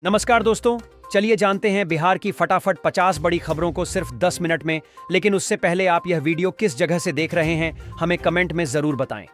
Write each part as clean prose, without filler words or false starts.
नमस्कार दोस्तों, चलिए जानते हैं बिहार की फटाफट 50 बड़ी खबरों को सिर्फ 10 मिनट में। लेकिन उससे पहले आप यह वीडियो किस जगह से देख रहे हैं हमें कमेंट में जरूर बताएं।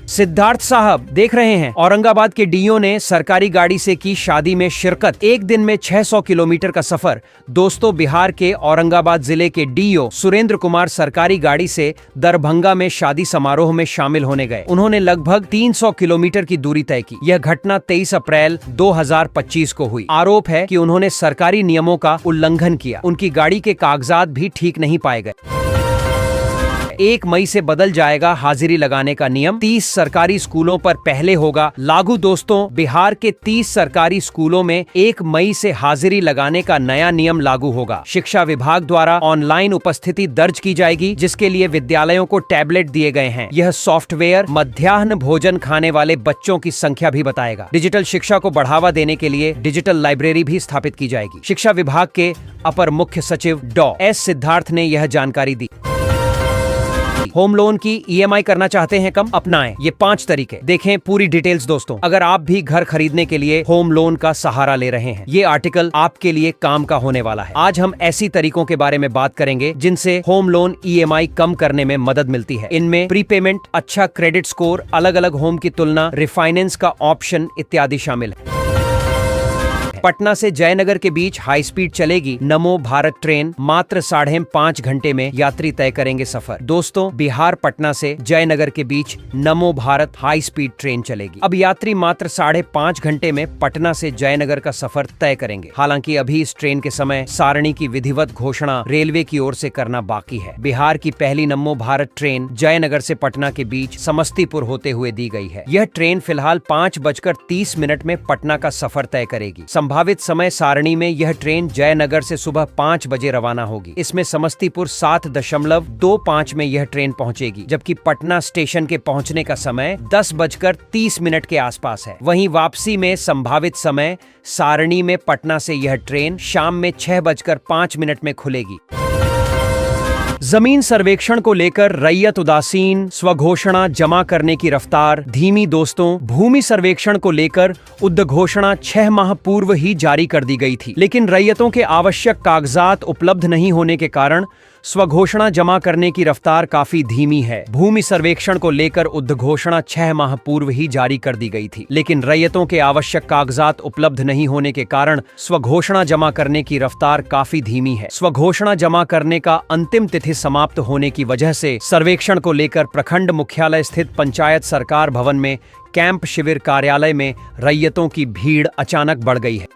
सिद्धार्थ साहब देख रहे हैं, औरंगाबाद के डीओ ने सरकारी गाड़ी से की शादी में शिरकत। एक दिन में 600 किलोमीटर का सफर। दोस्तों, बिहार के औरंगाबाद जिले के डीओ सुरेंद्र कुमार सरकारी गाड़ी से दरभंगा में शादी समारोह में शामिल होने गए। उन्होंने लगभग 300 किलोमीटर की दूरी तय की। यह घटना 23 अप्रैल 2025 को हुई। आरोप है कि उन्होंने सरकारी नियमों का उल्लंघन किया। उनकी गाड़ी के कागजात भी ठीक नहीं पाए गए। 1 मई से बदल जाएगा हाजिरी लगाने का नियम। 30 सरकारी स्कूलों पर पहले होगा लागू। दोस्तों, बिहार के 30 सरकारी स्कूलों में 1 मई से हाजिरी लगाने का नया नियम लागू होगा। शिक्षा विभाग द्वारा ऑनलाइन उपस्थिति दर्ज की जाएगी, जिसके लिए विद्यालयों को टैबलेट दिए गए हैं। यह सॉफ्टवेयर मध्याह्न भोजन खाने वाले बच्चों की संख्या भी बताएगा। डिजिटल शिक्षा को बढ़ावा देने के लिए डिजिटल लाइब्रेरी भी स्थापित की जाएगी। शिक्षा विभाग के अपर मुख्य सचिव डॉ. एस. सिद्धार्थ ने यह जानकारी दी। होम लोन की EMI करना चाहते हैं कम? अपनाएं ये 5 तरीके। देखें पूरी डिटेल्स दोस्तों। अगर आप भी घर खरीदने के लिए होम लोन का सहारा ले रहे हैं, ये आर्टिकल आपके लिए काम का होने वाला है। आज हम ऐसी तरीकों के बारे में बात करेंगे जिनसे होम लोन EMI कम करने में मदद मिलती है। इनमें प्रीपेमेंट, अच्छा क्रेडिट स्कोर, अलग अलग होम की तुलना, रिफाइनेंस का ऑप्शन इत्यादि शामिल है। पटना से जयनगर के बीच हाई स्पीड चलेगी नमो भारत ट्रेन। मात्र 5.5 घंटे में यात्री तय करेंगे सफर। दोस्तों, बिहार पटना से जयनगर के बीच नमो भारत हाई स्पीड ट्रेन चलेगी। अब यात्री मात्र 5.5 घंटे में पटना से जयनगर का सफर तय करेंगे। हालांकि अभी इस ट्रेन के समय सारणी की विधिवत घोषणा रेलवे की ओर से करना बाकी है। बिहार की पहली नमो भारत ट्रेन जयनगर से पटना के बीच समस्तीपुर होते हुए दी गई है। यह ट्रेन फिलहाल 5:30 में पटना का सफर तय करेगी। संभावित समय सारणी में यह ट्रेन जयनगर से सुबह 5 बजे रवाना होगी। इसमें समस्तीपुर 7:25 में यह ट्रेन पहुंचेगी, जबकि पटना स्टेशन के पहुंचने का समय 10:30 के आसपास है। वहीं वापसी में संभावित समय सारणी में पटना से यह ट्रेन शाम में 6:05 में खुलेगी। जमीन सर्वेक्षण को लेकर रैयत उदासीन, स्वघोषणा जमा करने की रफ्तार धीमी। दोस्तों, भूमि सर्वेक्षण को लेकर उद्घोषणा 6 माह पूर्व ही जारी कर दी गई थी, लेकिन रैयतों के आवश्यक कागजात उपलब्ध नहीं होने के कारण स्वघोषणा जमा करने की रफ्तार काफी धीमी है। भूमि सर्वेक्षण को लेकर उद्घोषणा 6 माह पूर्व ही जारी कर दी गई थी, लेकिन रैयतों के आवश्यक कागजात उपलब्ध नहीं होने के कारण स्वघोषणा जमा करने की रफ्तार काफी धीमी है। स्वघोषणा जमा करने का अंतिम तिथि समाप्त होने की वजह से सर्वेक्षण को लेकर प्रखंड मुख्यालय स्थित पंचायत सरकार भवन में कैंप शिविर कार्यालय में रैयतों की भीड़ अचानक बढ़ गई है।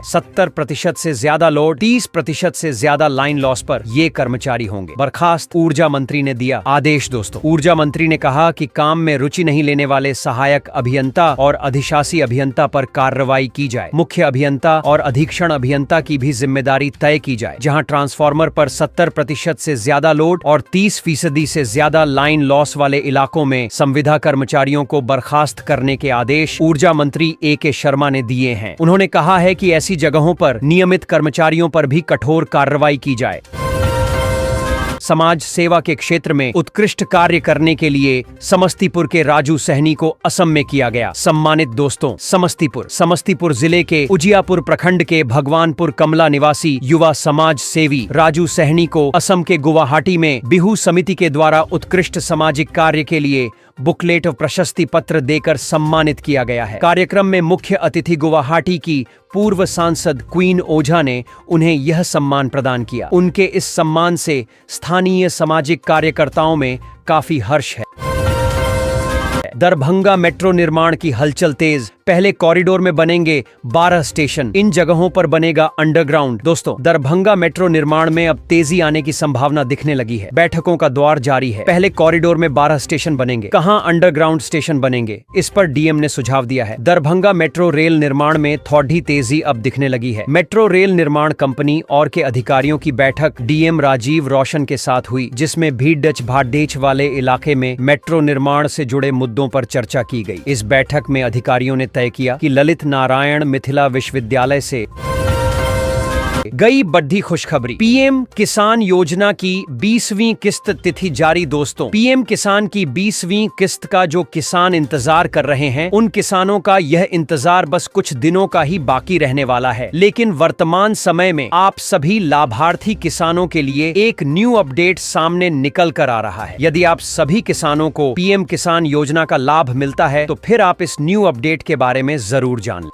70% से ज्यादा लोड, 30% से ज्यादा लाइन लॉस पर ये कर्मचारी होंगे। बर्खास्त ऊर्जा मंत्री ने दिया आदेश। दोस्तों, ऊर्जा मंत्री ने कहा कि काम में रुचि नहीं लेने वाले सहायक अभियंता और अधिशासी अभियंता पर कार्रवाई की जाए। मुख्य अभियंता और अधीक्षण अभियंता की भी जिम्मेदारी तय की जाए। जहां ट्रांसफार्मर पर 70% से ज्यादा लोड और 30% से ज्यादा लाइन लॉस वाले इलाकों में संविदा कर्मचारियों को बर्खास्त करने के आदेश ऊर्जा मंत्री A.K. शर्मा ने दिए हैं। उन्होंने कहा है कि ऐसी जगहों पर नियमित कर्मचारियों पर भी कठोर कार्रवाई की जाए। समाज सेवा के क्षेत्र में उत्कृष्ट कार्य करने के लिए समस्तीपुर के राजू सहनी को असम में किया गया सम्मानित। दोस्तों, समस्तीपुर जिले के उजियापुर प्रखंड के भगवानपुर कमला निवासी युवा समाज सेवी राजू सहनी को असम के गुवाहाटी में बिहू समिति के द्वारा उत्कृष्ट सामाजिक कार्य के लिए बुकलेट और प्रशस्ति पत्र देकर सम्मानित किया गया है। कार्यक्रम में मुख्य अतिथि गुवाहाटी की पूर्व सांसद क्वीन ओझा ने उन्हें यह सम्मान प्रदान किया। उनके इस सम्मान से स्थानीय सामाजिक कार्यकर्ताओं में काफी हर्ष है। दरभंगा मेट्रो निर्माण की हलचल तेज। पहले कॉरिडोर में बनेंगे 12 स्टेशन, इन जगहों पर बनेगा अंडरग्राउंड। दोस्तों, दरभंगा मेट्रो निर्माण में अब तेजी आने की संभावना दिखने लगी है। बैठकों का दौर जारी है। पहले कॉरिडोर में 12 स्टेशन बनेंगे, कहां अंडरग्राउंड स्टेशन बनेंगे, इस पर डीएम ने सुझाव दिया है। दरभंगा मेट्रो रेल निर्माण में थोड़ी तेजी अब दिखने लगी है। मेट्रो रेल निर्माण कंपनी और के अधिकारियों की बैठक डीएम राजीव रोशन के साथ हुई, जिसमें भीड़च भाडेच वाले इलाके में मेट्रो निर्माण से जुड़े मुद्दों पर चर्चा की गई। इस बैठक में अधिकारियों ने तय किया कि ललित नारायण मिथिला विश्वविद्यालय से गई बड़ी खुशखबरी, पीएम किसान योजना की 20वीं किस्त तिथि जारी। दोस्तों, पीएम किसान की 20वीं किस्त का जो किसान इंतजार कर रहे हैं, उन किसानों का यह इंतजार बस कुछ दिनों का ही बाकी रहने वाला है। लेकिन वर्तमान समय में आप सभी लाभार्थी किसानों के लिए एक न्यू अपडेट सामने निकल कर आ रहा है। यदि आप सभी किसानों को पीएम किसान योजना का लाभ मिलता है तो फिर आप इस न्यू अपडेट के बारे में जरूर जान लें।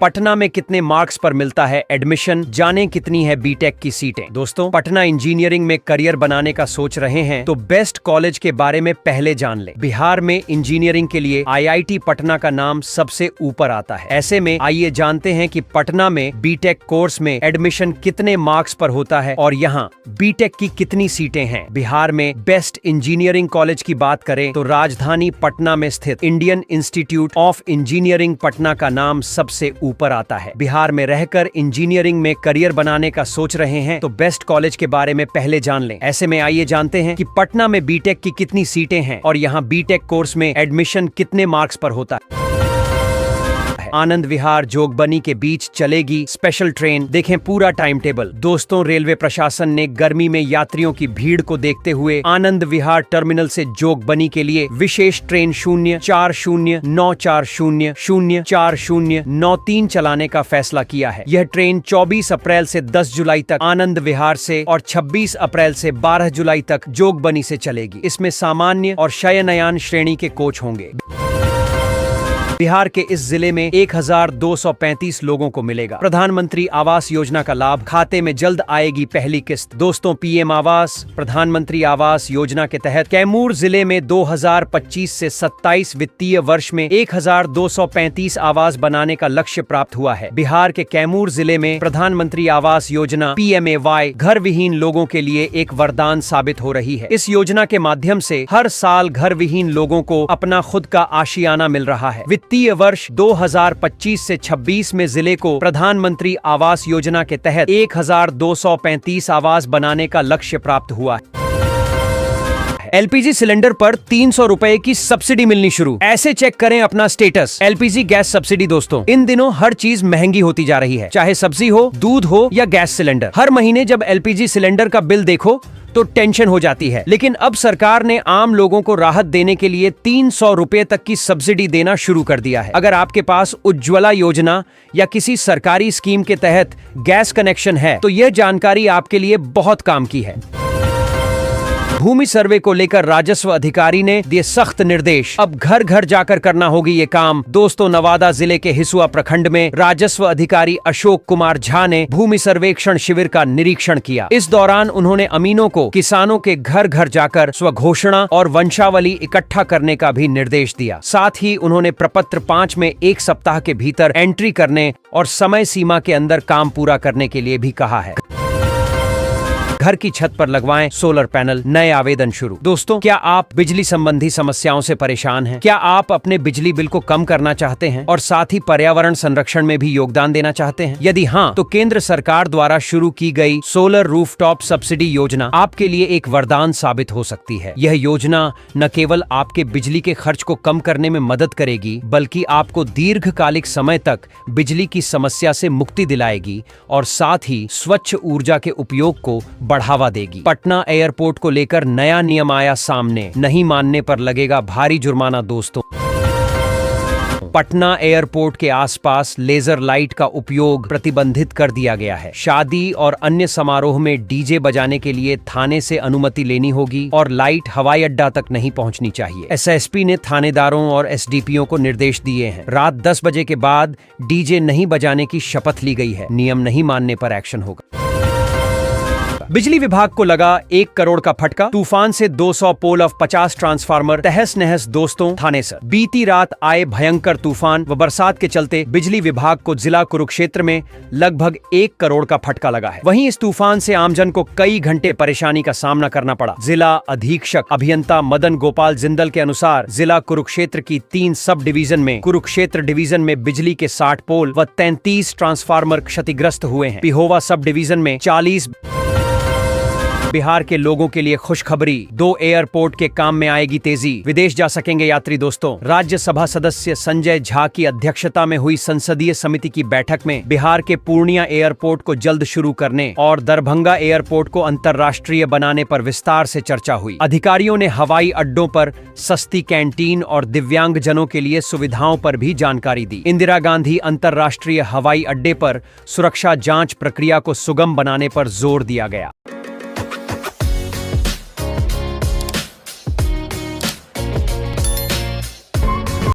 पटना में कितने मार्क्स पर मिलता है एडमिशन, जाने कितनी है बीटेक की सीटें। दोस्तों, पटना इंजीनियरिंग में करियर बनाने का सोच रहे हैं तो बेस्ट कॉलेज के बारे में पहले जान लें। बिहार में इंजीनियरिंग के लिए आईआईटी पटना का नाम सबसे ऊपर आता है। ऐसे में आइए जानते हैं कि पटना में बीटेक कोर्स में एडमिशन कितने मार्क्स पर होता है और यहाँ बीटेक की कितनी सीटें हैं। बिहार में बेस्ट इंजीनियरिंग कॉलेज की बात करें तो राजधानी पटना में स्थित Indian institute of engineering Patna का नाम सबसे ऊपर आता है। बिहार में रहकर इंजीनियरिंग में करियर बनाने का सोच रहे हैं तो बेस्ट कॉलेज के बारे में पहले जान लें। ऐसे में आइए जानते हैं कि पटना में बीटेक की कितनी सीटें हैं और यहाँ बीटेक कोर्स में एडमिशन कितने मार्क्स पर होता है। आनंद विहार जोगबनी के बीच चलेगी स्पेशल ट्रेन। देखें पूरा टाइम टेबल। दोस्तों, रेलवे प्रशासन ने गर्मी में यात्रियों की भीड़ को देखते हुए आनंद विहार टर्मिनल से जोगबनी के लिए विशेष ट्रेन 04094004093 चलाने का फैसला किया है। यह ट्रेन 24 अप्रैल से 10 जुलाई तक आनंद विहार से और 26 अप्रैल से 12 जुलाई तक जोगबनी से चलेगी। इसमें सामान्य और शयनयान श्रेणी के कोच होंगे। बिहार के इस जिले में 1235 लोगों को मिलेगा प्रधानमंत्री आवास योजना का लाभ। खाते में जल्द आएगी पहली किस्त। दोस्तों, पीएम आवास प्रधानमंत्री आवास योजना के तहत कैमूर जिले में 2025 से 27 वित्तीय वर्ष में 1235 आवास बनाने का लक्ष्य प्राप्त हुआ है। बिहार के कैमूर जिले में प्रधानमंत्री आवास योजना PMAY घर विहीन लोगों के लिए एक वरदान साबित हो रही है। इस योजना के माध्यम से हर साल घर विहीन लोगों को अपना खुद का आशियाना मिल रहा है। वित्तीय वर्ष 2025 से 26 में जिले को प्रधानमंत्री आवास योजना के तहत 1235 आवास बनाने का लक्ष्य प्राप्त हुआ है। एलपीजी सिलेंडर पर 300 रुपए की सब्सिडी मिलनी शुरू। ऐसे चेक करें अपना स्टेटस। LPG gas subsidy. दोस्तों, इन दिनों हर चीज महंगी होती जा रही है, चाहे सब्जी हो, दूध हो या गैस सिलेंडर। हर महीने जब एलपीजी सिलेंडर का बिल देखो तो टेंशन हो जाती है। लेकिन अब सरकार ने आम लोगों को राहत देने के लिए 300 रुपए तक की सब्सिडी देना शुरू कर दिया है। अगर आपके पास उज्ज्वला योजना या किसी सरकारी स्कीम के तहत गैस कनेक्शन है तो यह जानकारी आपके लिए बहुत काम की है। भूमि सर्वे को लेकर राजस्व अधिकारी ने दिए सख्त निर्देश। अब घर घर जाकर करना होगी ये काम। दोस्तों, नवादा जिले के हिसुआ प्रखंड में राजस्व अधिकारी अशोक कुमार झा ने भूमि सर्वेक्षण शिविर का निरीक्षण किया। इस दौरान उन्होंने अमीनों को किसानों के घर घर जाकर स्वघोषणा और वंशावली इकट्ठा करने का भी निर्देश दिया। साथ ही उन्होंने प्रपत्र 5 में 1 सप्ताह के भीतर एंट्री करने और समय सीमा के अंदर काम पूरा करने के लिए भी कहा है। घर की छत पर लगवाएं सोलर पैनल, नए आवेदन शुरू। दोस्तों, क्या आप बिजली संबंधी समस्याओं से परेशान हैं? क्या आप अपने बिजली बिल को कम करना चाहते हैं और साथ ही पर्यावरण संरक्षण में भी योगदान देना चाहते हैं? यदि हाँ, तो केंद्र सरकार द्वारा शुरू की गई सोलर रूफटॉप सब्सिडी योजना आपके लिए एक वरदान साबित हो सकती है। यह योजना न केवल आपके बिजली के खर्च को कम करने में मदद करेगी, बल्कि आपको दीर्घकालिक समय तक बिजली की समस्या से मुक्ति दिलाएगी और साथ ही स्वच्छ ऊर्जा के उपयोग को बढ़ावा देगी। पटना एयरपोर्ट को लेकर नया नियम आया सामने, नहीं मानने पर लगेगा भारी जुर्माना। दोस्तों, पटना एयरपोर्ट के आसपास लेजर लाइट का उपयोग प्रतिबंधित कर दिया गया है। शादी और अन्य समारोह में डीजे बजाने के लिए थाने से अनुमति लेनी होगी और लाइट हवाई अड्डा तक नहीं पहुंचनी चाहिए। एसएसपी ने थानेदारों और एसडीपीओ को निर्देश दिए हैं। रात 10 बजे के बाद डीजे नहीं बजाने की शपथ ली गई है। नियम नहीं मानने पर एक्शन होगा। बिजली विभाग को लगा 1 करोड़ का फटका। तूफान से 200 पोल और 50 ट्रांसफार्मर तहस नहस। दोस्तों, थानेसर बीती रात आए भयंकर तूफान व बरसात के चलते बिजली विभाग को जिला कुरुक्षेत्र में लगभग 1 करोड़ का फटका लगा है। वहीं इस तूफान से आमजन को कई घंटे परेशानी का सामना करना पड़ा। जिला अधीक्षक अभियंता मदन गोपाल जिंदल के अनुसार जिला कुरुक्षेत्र की 3 सब डिवीजन में कुरुक्षेत्र डिवीजन में बिजली के 60 पोल व 33 ट्रांसफार्मर क्षतिग्रस्त हुए हैं। पिहोवा सब डिवीजन में 40 बिहार के लोगों के लिए खुशखबरी, 2 एयरपोर्ट के काम में आएगी तेजी, विदेश जा सकेंगे यात्री। दोस्तों, राज्यसभा सदस्य संजय झा की अध्यक्षता में हुई संसदीय समिति की बैठक में बिहार के पूर्णिया एयरपोर्ट को जल्द शुरू करने और दरभंगा एयरपोर्ट को अंतर्राष्ट्रीय बनाने पर विस्तार से चर्चा हुई। अधिकारियों ने हवाई अड्डों पर सस्ती कैंटीन और दिव्यांग जनों के लिए सुविधाओं पर भी जानकारी दी। इंदिरा गांधी अंतर्राष्ट्रीय हवाई अड्डे पर सुरक्षा जांच प्रक्रिया को सुगम बनाने पर जोर दिया गया।